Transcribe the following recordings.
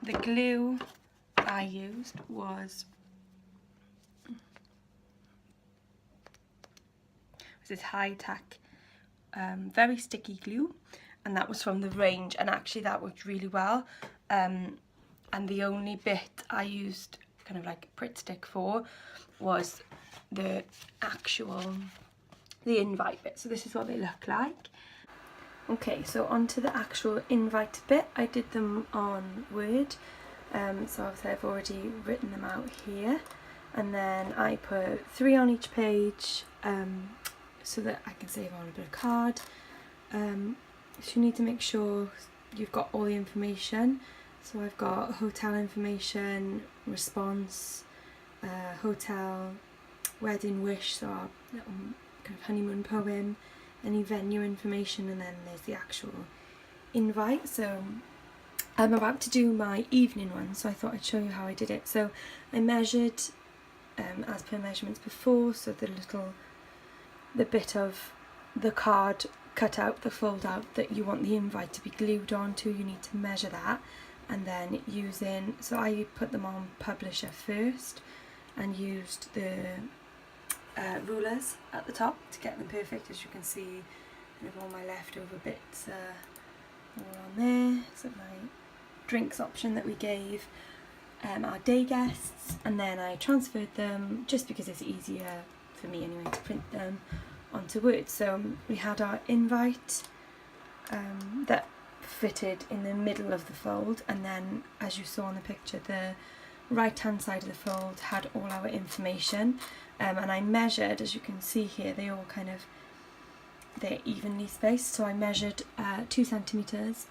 The glue I used was this high-tack, very sticky glue, and that was from the range, and actually that worked really well. And the only bit I used kind of like Pritt Stick for was the invite bit. So this is what they look like. Okay, so onto the actual invite bit. I did them on Word, so obviously I've already written them out here, and then I put 3 on each page so that I can save on a bit of card. So you need to make sure you've got all the information. So I've got hotel information, response, hotel, wedding wish, so our little kind of honeymoon poem, any venue information, and then there's the actual invite. So I'm about to do my evening one, so I thought I'd show you how I did it. So I measured as per measurements before, so the bit of the card cut out, the fold out that you want the invite to be glued onto, you need to measure that. And then so I put them on Publisher first and used the rulers at the top to get them perfect. As you can see, kind of all my leftover bits all on there. So my drinks option that we gave our day guests, and then I transferred them just because it's easier for me anyway to print them onto Word. So we had our invite that fitted in the middle of the fold, and then as you saw in the picture, the right hand side of the fold had all our information, and I measured, as you can see here, they're evenly spaced, so I measured 2 centimeters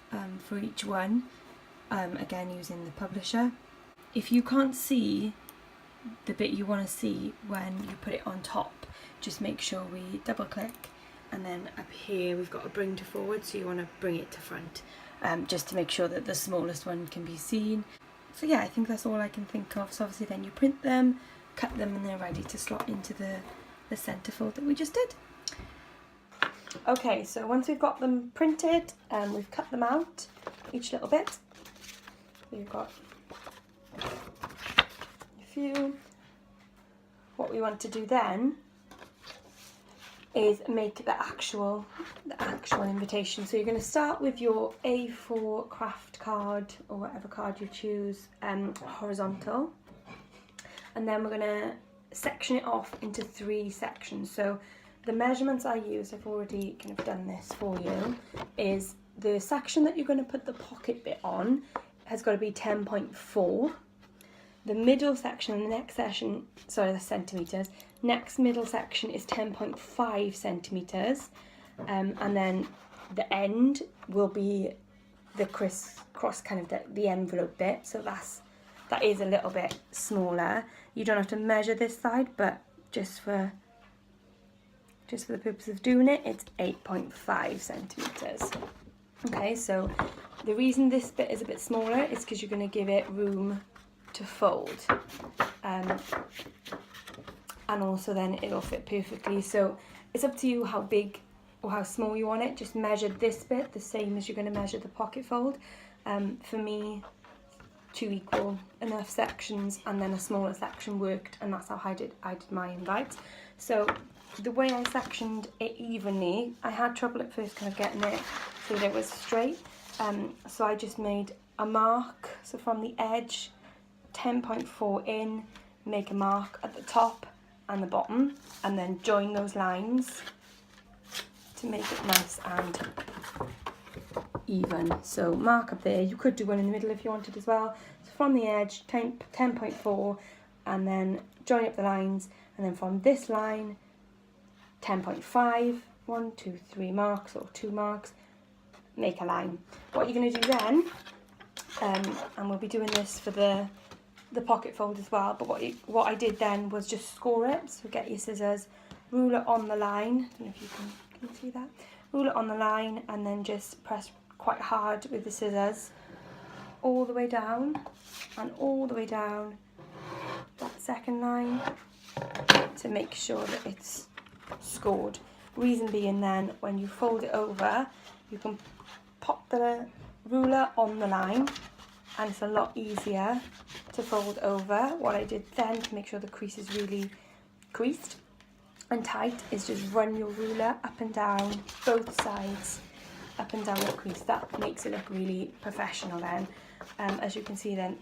for each one, again using the Publisher. If you can't see the bit you want to see when you put it on top, just make sure we double click, and then up here we've got a bring to forward, so you want to bring it to front, just to make sure that the smallest one can be seen. So yeah, I think that's all I can think of. So obviously then you print them, cut them, and they're ready to slot into the centerfold that we just did. Okay, so once we've got them printed and we've cut them out, each little bit, we've got a few. What we want to do then is make the actual invitation. So you're going to start with your A4 craft card, or whatever card you choose, horizontal, and then we're going to section it off into 3 sections. So the measurements I used, I've already kind of done this for you, is the section that you're going to put the pocket bit on has got to be 10.4. The middle section, the next section, sorry, the centimetres, next middle section is 10.5 centimetres, and then the end will be the crisscross kind of the envelope bit, so that is a little bit smaller. You don't have to measure this side, but just for the purpose of doing it, it's 8.5 centimetres. Okay, so the reason this bit is a bit smaller is because you're going to give it room to fold, and also then it'll fit perfectly. So it's up to you how big or how small you want it. Just measure this bit the same as you're going to measure the pocket fold. For me, 2 equal enough sections, and then a smaller section worked, and that's how I did my invite. So the way I sectioned it evenly, I had trouble at first kind of getting it so that it was straight, so I just made a mark. So from the edge, 10.4 in, make a mark at the top and the bottom, and then join those lines to make it nice and even. So mark up there. You could do one in the middle if you wanted as well. So from the edge, 10.4, and then join up the lines, and then from this line, 10.5, 1, 2, 3 marks, or 2 marks, make a line. What you're going to do then, and we'll be doing this for the pocket fold as well, but what I did then was just score it. So get your scissors, ruler on the line, I don't know if you can see that, ruler on the line, and then just press quite hard with the scissors all the way down and all the way down that second line to make sure that it's scored. Reason being then, when you fold it over, you can pop the ruler on the line and it's a lot easier to fold over. What I did then to make sure the crease is really creased and tight is just run your ruler up and down both sides, up and down the crease. That makes it look really professional then. As you can see then,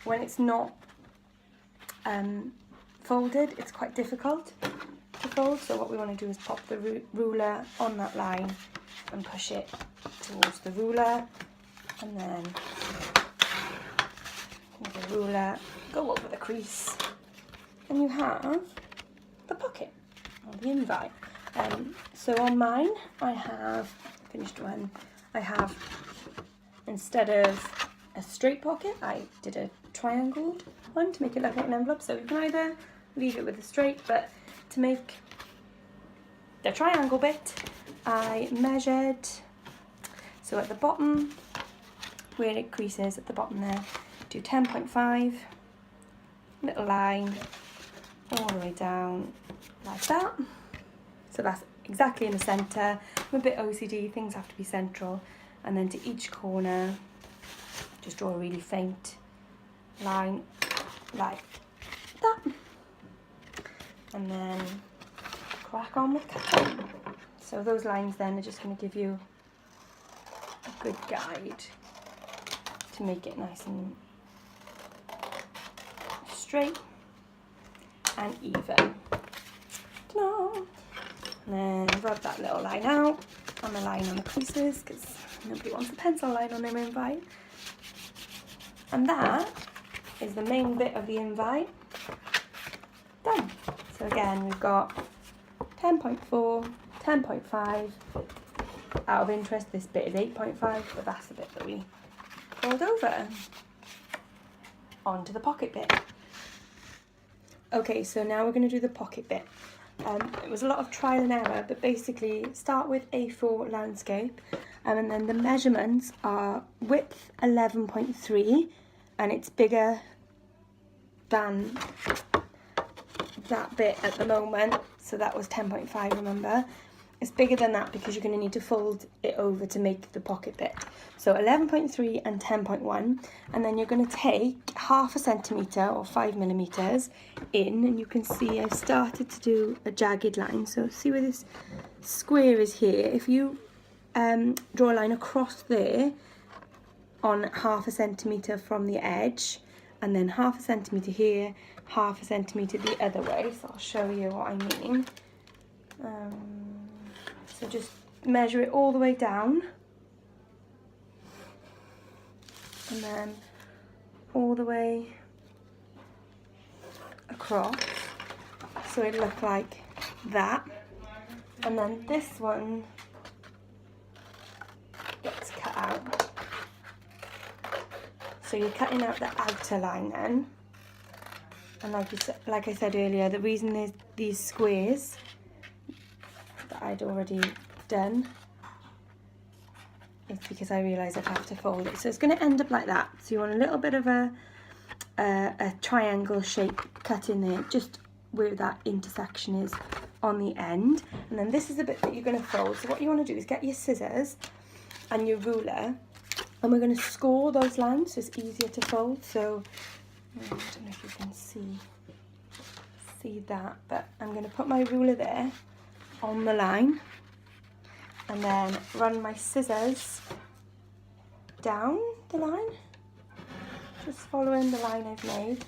when it's not folded, it's quite difficult to fold. So what we want to do is pop the ruler on that line and push it towards the ruler, and then with the ruler go over the crease, and you have the pocket or the invite. So on mine I have finished one. I have, instead of a straight pocket, I did a triangled one to make it look like an envelope. So you can either leave it with a straight, but to make the triangle bit I measured, so at the bottom where it creases at the bottom there, do 10.5, little line all the way down like that. So that's exactly in the centre. I'm a bit OCD, things have to be central. And then to each corner, just draw a really faint line like that. And then crack on with cutting. So those lines then are just going to give you a good guide to make it nice and straight and even. And then rub that little line out on the line on the creases, because nobody wants a pencil line on their invite. And that is the main bit of the invite done. So again, we've got 10.4, 10.5. Out of interest, this bit is 8.5, but that's the bit that we fold over. Onto the pocket bit. Okay, so now we're going to do the pocket bit. It was a lot of trial and error, but basically start with A4 landscape, and then the measurements are width 11.3, and it's bigger than that bit at the moment, so that was 10.5, remember. It's bigger than that because you're going to need to fold it over to make the pocket bit. So 11.3 and 10.1, and then you're going to take 1/2 centimetre or 5mm in, and you can see I've started to do a jagged line. So see where this square is here, if you draw a line across there on 1/2 centimetre from the edge, and then 1/2 centimetre here, 1/2 centimetre the other way. So I'll show you what I mean. So just measure it all the way down, and then all the way across, so it'll look like that. And then this one gets cut out. So you're cutting out the outer line then. And like I said earlier, the reason there's these squares that I'd already done is because I realised I'd have to fold it. So it's going to end up like that. So you want a little bit of a triangle shape cut in there, just where that intersection is on the end. And then this is the bit that you're going to fold. So what you want to do is get your scissors and your ruler, and we're going to score those lines so it's easier to fold. So I don't know if you can see that, but I'm going to put my ruler there on the line, and then run my scissors down the line, just following the line I've made,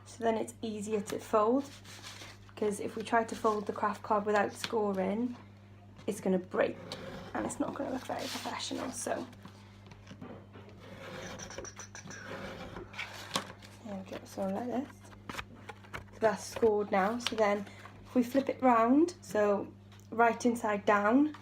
so then it's easier to fold, because if we try to fold the craft card without scoring, it's going to break and it's not going to look very professional. So there we go, so like this. So that's scored now. So then if we flip it round, so right inside down,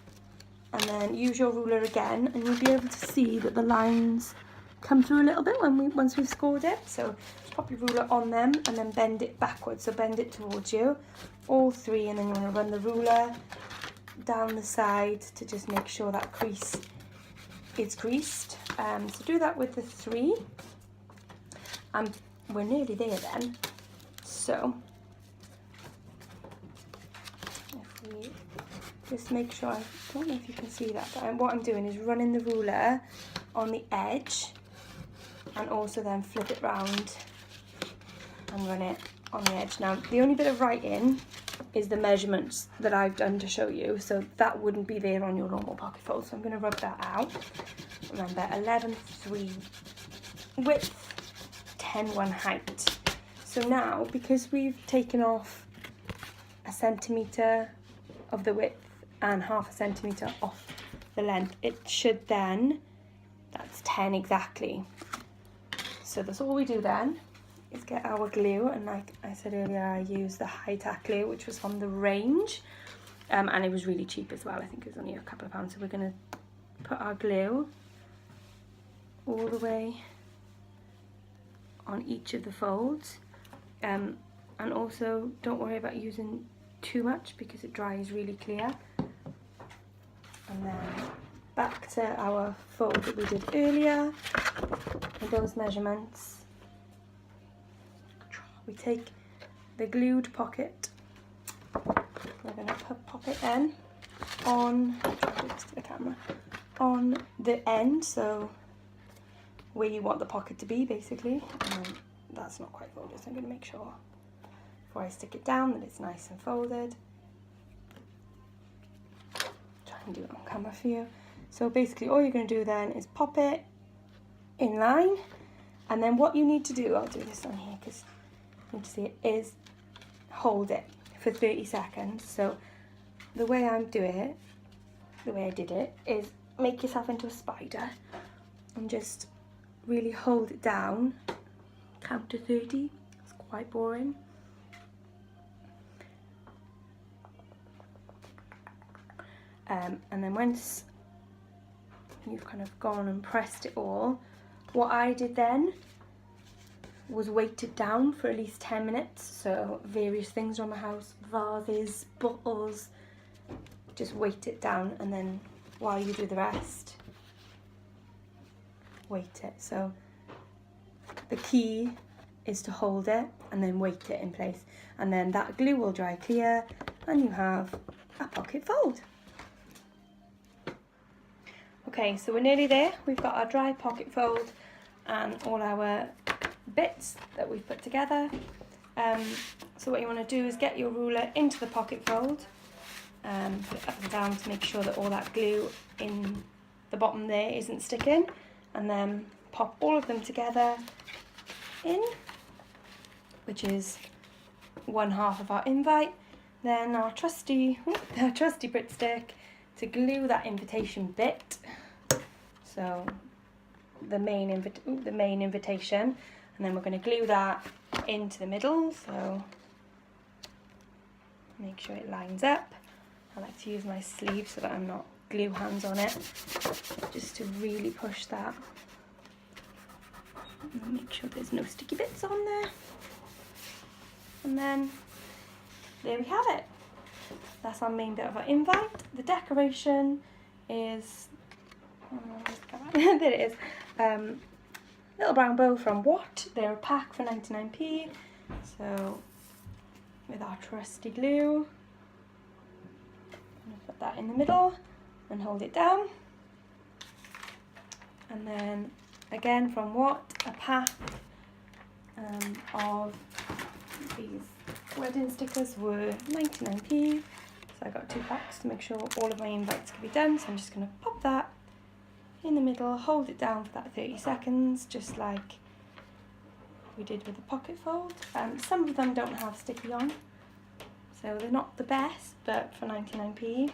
and then use your ruler again, and you'll be able to see that the lines come through a little bit once we've scored it. So just pop your ruler on them and then bend it backwards, so bend it towards you, all three, and then you want to run the ruler down the side to just make sure that crease is creased. So do that with the three, and we're nearly there then. So if we just make sure, I don't know if you can see that, but what I'm doing is running the ruler on the edge and also then flip it round and run it on the edge. Now the only bit of writing is the measurements that I've done to show you, so that wouldn't be there on your normal pocket fold, so I'm going to rub that out. Remember, 11.3 width, 10.1 height. So now, because we've taken off 1 centimetre of the width and 0.5 centimetre off the length, it should then, that's 10 exactly. So that's all we do then, is get our glue, and like I said earlier, I used the high-tack glue, which was from the range, and it was really cheap as well. I think it was only a couple of pounds. So we're going to put our glue all the way on each of the folds, and also don't worry about using too much because it dries really clear. And then back to our fold that we did earlier with those measurements. We take the glued pocket, we're going to pop it in on, to the camera, on the end, so where you want the pocket to be basically. And that's not quite folded, so I'm going to make sure before I stick it down that it's nice and folded. Try and do it on camera for you. So basically all you're going to do then is pop it in line, and then what you need to do, I'll do this on here because you need to see it, is hold it for 30 seconds. So the way I do it, the way I did it, is make yourself into a spider and just really hold it down, count to 30. It's quite boring. And then once you've kind of gone and pressed it all, what I did then was weight it down for at least 10 minutes. So various things around my house, vases, bottles, just weight it down, and then while you do the rest, weight it. So the key is to hold it and then weight it in place, and then that glue will dry clear and you have a pocket fold. Okay, so we're nearly there. We've got our dry pocket fold and all our bits that we've put together. So what you want to do is get your ruler into the pocket fold, put it up and down to make sure that all that glue in the bottom there isn't sticking, and then pop all of them together in, which is 1/2 of our invite. Then our trusty Brit stick to glue that invitation bit, so the main invitation, and then we're going to glue that into the middle, so make sure it lines up. I like to use my sleeve so that I'm not glue hands on it, just to really push that and make sure there's no sticky bits on there. And then there we have it. That's our main bit of our invite. The decoration is, there it is, little brown bow from Watt. They're a pack for 99p. So with our trusty glue, I'm going to put that in the middle and hold it down. And then again from Watt, a pack of these wedding stickers were 99p. So I got 2 packs to make sure all of my invites can be done. So I'm just going to pop that in the middle, hold it down for that 30 seconds, just like we did with the pocket fold. Some of them don't have sticky on, so they're not the best, but for 99p,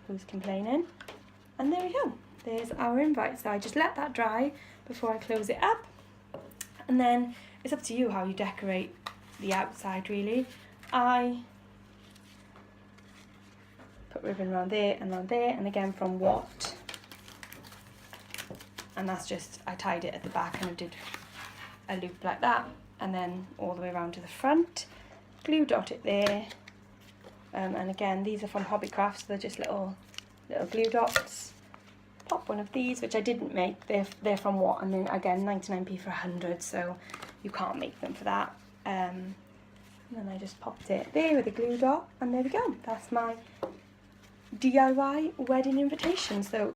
who's complaining? And there we go, there's our invite. So I just let that dry before I close it up, and then it's up to you how you decorate the outside really. I put ribbon around there, and again from Watt, and that's just, I tied it at the back and I did a loop like that, and then all the way around to the front, glue dot it there, and again these are from Hobbycraft, so they're just little glue dots. Pop one of these, which I didn't make, they're from Watt, and then again 99p for 100, so you can't make them for that. And then I just popped it there with a glue dot, and there we go. That's my DIY wedding invitation. So